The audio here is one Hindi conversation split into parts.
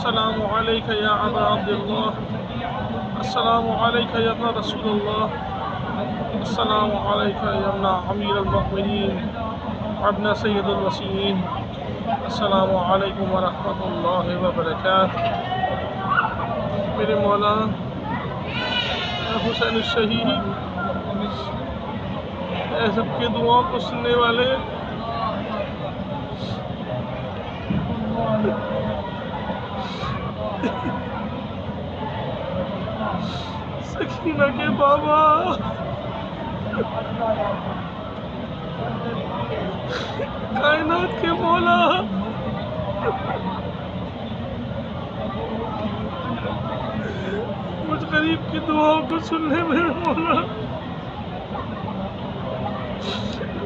अस्सलामु अलैका या अबा अब्दुल्लाह, अस्सलामु अलैका या इब्न रसूलुल्लाह, अस्सलामु अलैका या इब्न अमीरुल मुमिनीन व इब्न सय्यदुल वसीयीन, अस्सलामु अलैकुम व रहमतुल्लाहि व बरकातुहू। मेरे मौला हुसैन शहीद सबके दुआओं को सुनने वाले, सकीना के बाबा, कायनात के मौला, मुझ गरीब की दुआओं को सुनने मेरे मौला।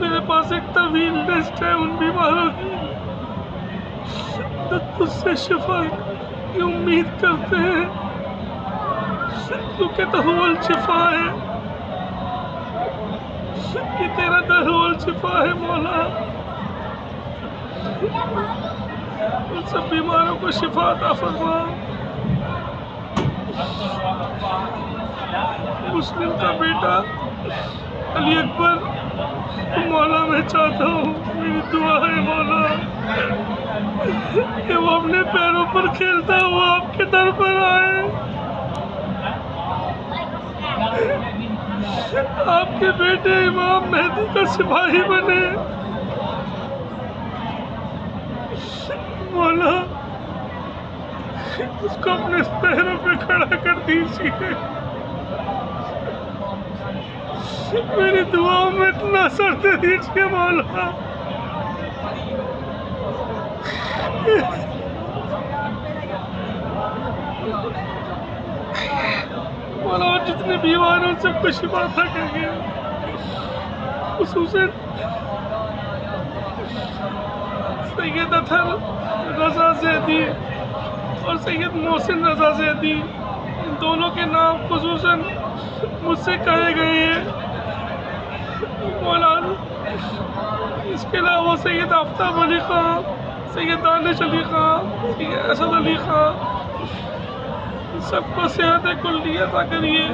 मेरे पास एक तवील लिस्ट है उन बीमारों की तो तुझसे शिफा की उम्मीद करते हैं, क्योंकि तो हुवल शिफा है, ये तेरा दर हुवल शिफा है मौला। उन सब बीमारों को शिफा अता फरमा। मुस्लिम का बेटा अली अकबर, मौला मैं चाहता हूँ, मेरी दुआ है मौला कि वो अपने पैरों पर खेलता हुआ आपके दर पर आए, आपके बेटे इमाम मेहदी का सिपाही बने मौला। उसको अपने पैरों पे खड़ा कर दीजिए। मेरी दुआओं में इतना असर दे दीजिए मौला। मौला जितने बीमार हैं सबको शिफा अता करिए, खुसूसन सैयद अतहर रजा ज़ैदी और सैयद मोहसिन रजा ज़ैदी, इन दोनों के नाम खुसूसन मुझसे कहे गए हैं मौला। इसके अलावा सैयद आफ्ताब अली खां, सैयद दानिश अली खां, सैयद असद अली खां, सबको सेहत कुल्ली अता करिए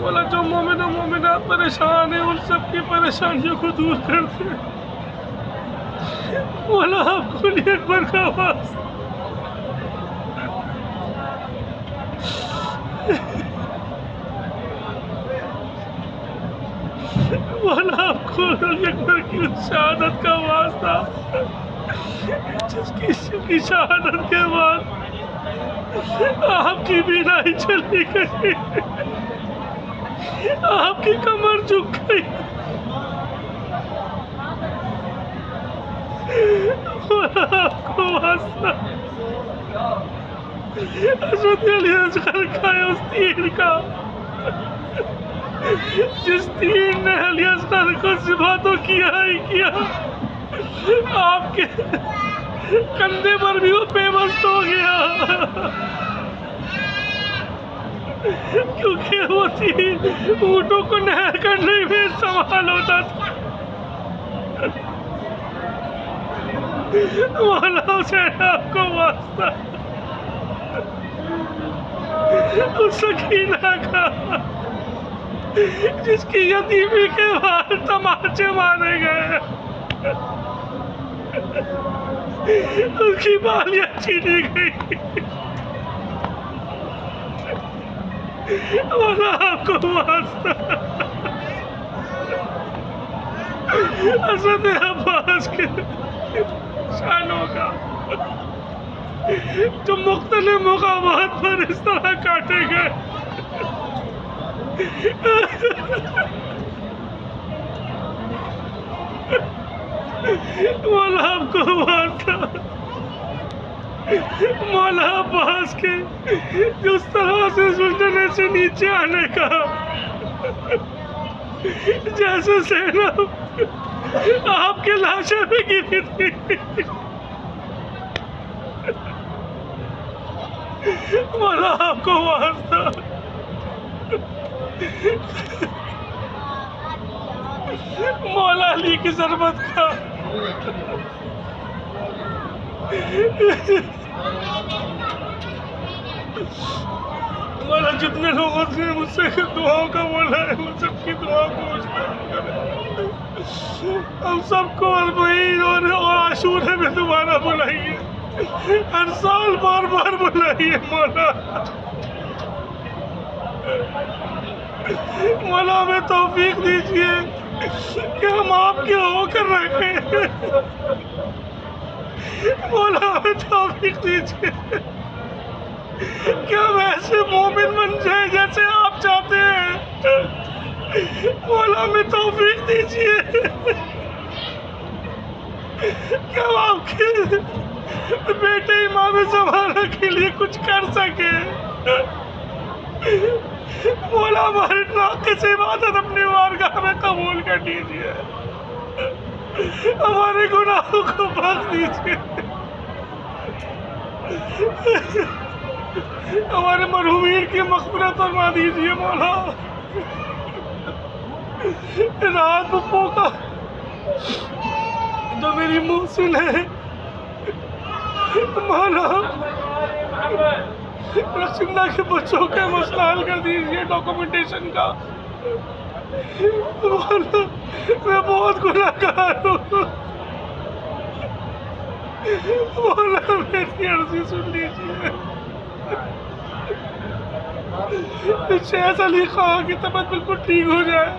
मौला। जो मोमिन और मोमिनात परेशान हैं उन सबकी परेशानियों को दूर कर दे मौला। आपको अली अकबर का वास्ता मौला, आपको अली अकबर की शहादत का वास्ता, जिसकी शहादत के बाद आपकी बीनाई चली गई, आपकी कमर झुक गई आपको वास्ता हज़रत अली असगर का उस तीर का, जिस तीर ने अली असगर को ज़िबा तो किया ही किया, आपके कंधे पर भी वो बेबस हो गया, क्योंकि वो तीर ऊँटों को नहर करने में इस्तेमाल होता था। मौला हुसैन आपको वास्ता उस सकीना का, जिसकी यतीमी के बाद तमाचे मारे गए, उसकी बालियां छीनी गई, मौला आपको वास्ता हज़रत अब्बास के शानों का, जो मुख्तलिफ मुकामात पर इस तरह काटे गए मौला आपको वास्ता मौला अब्बास के जिस तरह से सुल्ताने से नीचे आने का, जैसे ज़ैनब आपके लाशें में गिरी थी, मौला आपको वास्ता मौला अली की ज़रूरत का मौला जितने लोगों से मुझसे दुआओं का बोला है उन सबकी दुआ को मुझे करे। हम सबको अरबईन और आशूरे में दोबारा बुलाइए, हर साल बार बार बुलाइए मौला। मौला हमें तौफीक दीजिए कि हम आपके होकर रखें। मौला हमें तौफीक दीजिए कि हम ऐसे मोमिन बन जाए जैसे आप चाहते हैं। मौला हमें तौफीक दीजिए कि हम आपके बेटे इमाम ज़माना के लिए कुछ कर सके। मौला हमारी नाक़िस इबादत अपनी बारगाह में कबूल कर लीजिए, हमारे गुनाहों को बख्श दीजिए, हमारे मरहूमीन की मग़फ़िरत फरमा दीजिए। मौला राहत पप्पू का जो मेरी मुहसिन है, मौला रसिंदा के बच्चों का मसला हल कर दीजिए, डॉक्यूमेंटेशन का। मौला मैं बहुत गुनाहगार हूँ, मौला मेरी अर्ज़ी सुन लीजिए। शहज़ अली खां की तबीयत बिल्कुल ठीक हो जाए,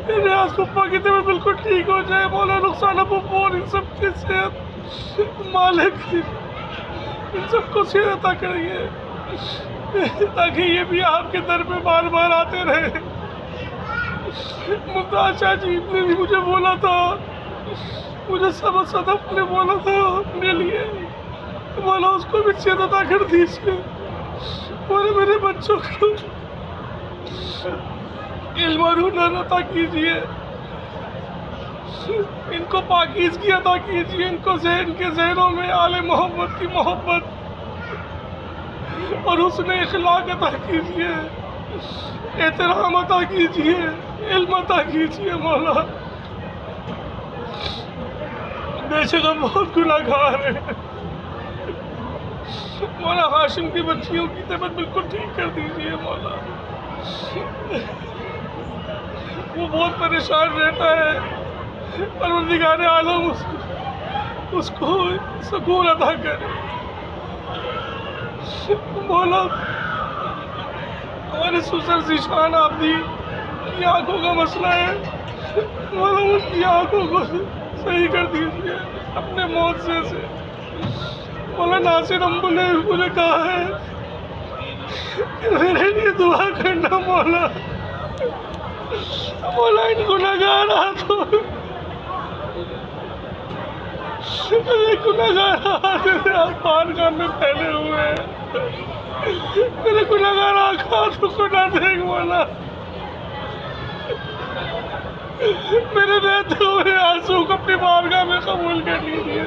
रियाज पप्पा की तबीयत बिल्कुल ठीक हो जाए। मौला रुखसाना पप्पू और इन सब की सेहत मालिक इन सबको सेहत अता करिए ताकि ये भी आपके दर पे बार बार आते रहे। मुमताज़ चाची ने भी मुझे बोला था, मुझे सबक सदफ ने बोला था अपने लिए, मौला उसको भी सेहत अता कर दीजिए। और मेरे बच्चों को इल्म और हुनर अता कीजिए, इनको पाकीज़गी अता कीजिए, इनको ज़हन के ज़हनों में आले मोहम्मद की मोहब्बत और हुस्न इखलाक अता कीजिए, एहतराम अता कीजिए, इल्म अता कीजिए। मौला बेशक हम बहुत गुनाहगार हैं। मौला हाशिम की बच्चियों की तबीयत बिल्कुल ठीक कर दीजिए। मौला वो बहुत परेशान रहता है, परवरदिगार आलम उसको सुकून अता करे। मौला हमारे सुसर ज़ीशान आबदी की आँखों का मसला है, मौला उनकी आँखों को सही कर दीजिए अपने मौत से। मौला नासिर अम्बू ने मुझे कहा है कि मेरे लिए दुआ करना। मौला इन गुनाहगार हाथों बारगाह में फैले हुए हैं, मेरे गुनाहगार हाथों को ना देख। मौला मेरे बहते हुए आंसू को अपनी बारगाह में कबूल कर लीजिए,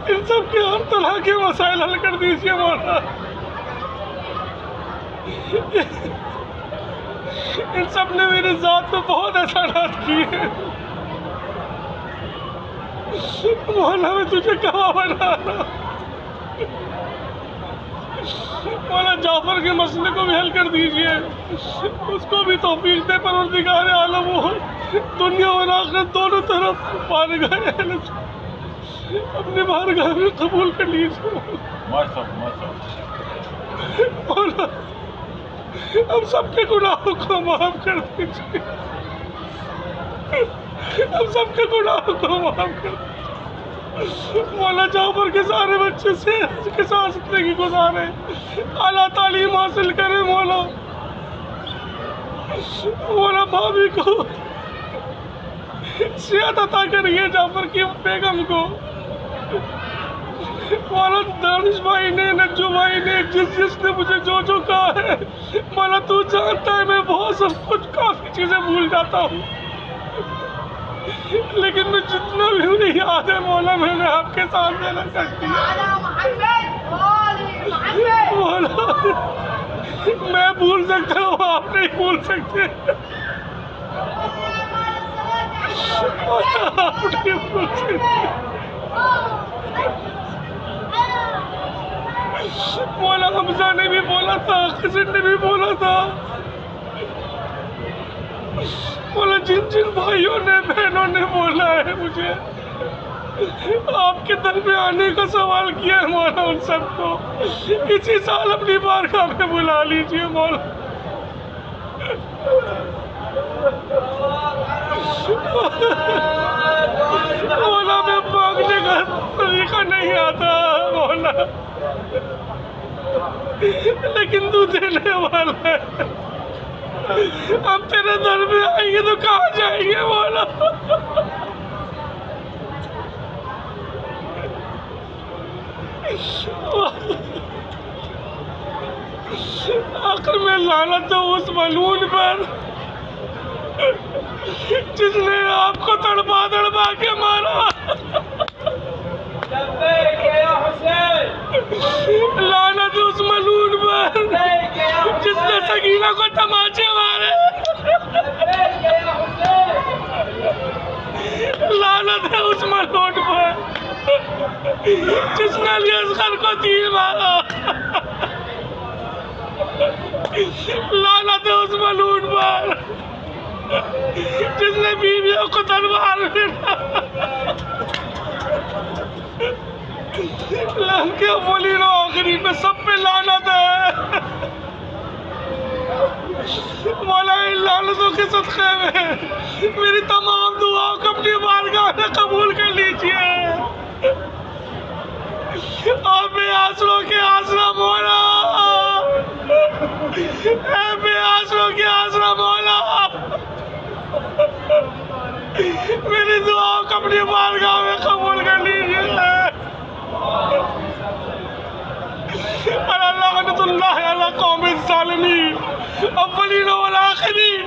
इन सब के हर तरह के मसाइल हल कर दीजिए। मौला इन सब ने मेरी ज़ात पे बहुत एहसानात किए। मौला मैं तुझे कहाँ बना रहा। मौला जाफर के मसले को भी हल कर दीजिए, उसको भी तौफीक दे परवरदिगार आलम। हो दुनिया और आखिरत दोनों तरफ बारगाह अपने बारगाह में कबूल कर लीजिए। मौला हम सबके गुनाहों को माफ़ कर दीजिए, हम सबके गुनाहों को माफ़ कर दीजिए। मौला जाफर के सारे बच्चे से के साथ ज़िंदगी गुजारे, आला तालीम हासिल करें। मौला भाभी को सेहत अता करिए, जाफर की बेगम को। मौला दानिश भाई ने, नज्जू भाई ने, जिसने मुझे जो जो कहा है, मौला तू जानता है मैं बहुत सब कुछ काफ़ी चीज़ें भूल जाता हूँ, लेकिन मैं जितना भी उन्हें याद है मौला मैंने आपके सामने रख दिया। मौला मैं भूल सकता हूँ, आप नहीं भूल सकते। आप नहीं भूल सकते। मौला हमजा ने भी बोला था, खिजर ने भी बोला था, मौला जिन जिन भाइयों ने बहनों ने बोला है मुझे आपके दर में आने का सवाल किया है मौला, उन सबको इसी साल अपनी बारगाह में बुला लीजिए मौला। मौला में मांगने का तरीका नहीं आता मौला, लेकिन तू देने वाला है। हम तेरे दर में आएंगे तो कहाँ जाएंगे मौला? आखिर में लानत हो उस मलून पर जिसने आपको तड़पा तड़पा के मारा। लानत उस मलून पर जिसने सकीना को तमाचे मारे। लानत है उस मलून पर जिसने अली असगर को तीर मारा। लानत है उस मलून पर जिसने बीवियों को तलवार लड़के बोली रो आखिरी में सब पे लानत है मौला। इन लानतों के सदक़े में मेरी तमाम दुआओं को अपनी बारगाह में कबूल कर लीजिए। आप बेआसरों के आसरा मौला, बेआसरों के आसरा मौला, मेरी दुआओं को अपनी बारगाह में कबूल कर लीजिए। अल्लाह अला कौम ज़ालिमीन अव्वलीन वल आखिरीन।